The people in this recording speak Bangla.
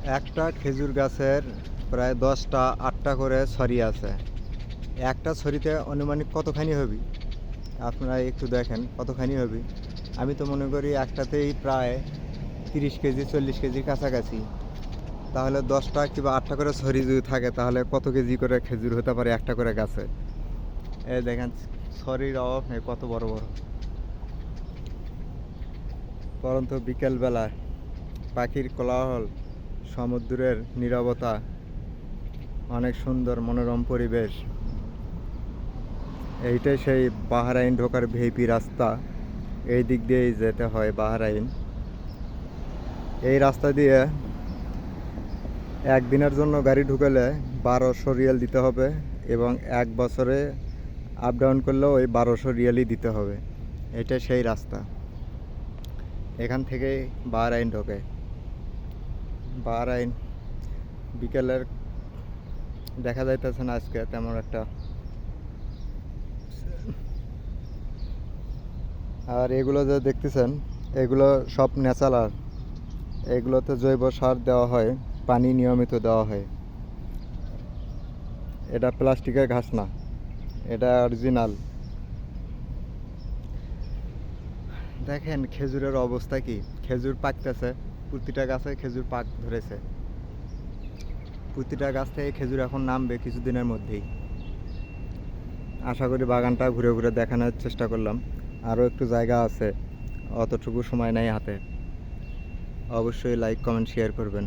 একটা খেজুর গাছের প্রায় 10টা 8টা করে ছড়ি আছে। একটা ছড়িতে আনুমানিক কতখানি হবে আপনারা একটু দেখেন কতখানি হবে। আমি তো মনে করি একটাতেই প্রায় 30 কেজি 40 কেজির কাছাকাছি। তাহলে 10টা কিংবা 8টা করে ছড়ি যদি থাকে তাহলে কত কেজি করে খেজুর হতে পারে একটা করে গাছে। এই দেখেন ছড়ির অভাব নেই, কত বড় বড়। পরন্ত বিকেলবেলা পাখির কোলাহল, সমুদ্রের নীরবতা, অনেক সুন্দর মনোরম পরিবেশ। এইটাই সেই বাহরাইন ঢোকার ভিআইপি রাস্তা। এই দিক দিয়েই যেতে হয় বাহরাইন। এই রাস্তা দিয়ে একদিনের জন্য গাড়ি ঢুকালে 1200 রিয়াল দিতে হবে এবং 1 বছরে আপ ডাউন করলেও ওই 1200 রিয়ালই দিতে হবে। এটা সেই রাস্তা। এখান থেকেই বাহরাইন ঢোকে। বাহরাইন বিকেলের দেখা যাইতেছে না আজকে তেমন একটা। আর এগুলো যে দেখতেছেন এগুলো সব ন্যাচারাল। এগুলোতে জৈব সার দেওয়া হয়, পানি নিয়মিত দেওয়া হয়। এটা প্লাস্টিকের ঘাস না, এটা অরিজিনাল। দেখেন খেজুরের অবস্থা কি, খেজুর পাকতেছে, প্রতিটা গাছে খেজুর পাক ধরেছে। প্রতিটা গাছ থেকে খেজুর এখন নামবে কিছুদিনের মধ্যেই। আশা করি বাগানটা ঘুরে ঘুরে দেখানোর চেষ্টা করলাম। আরও একটু জায়গা আছে, অতটুকু সময় নেই হাতে। অবশ্যই লাইক কমেন্ট শেয়ার করবেন।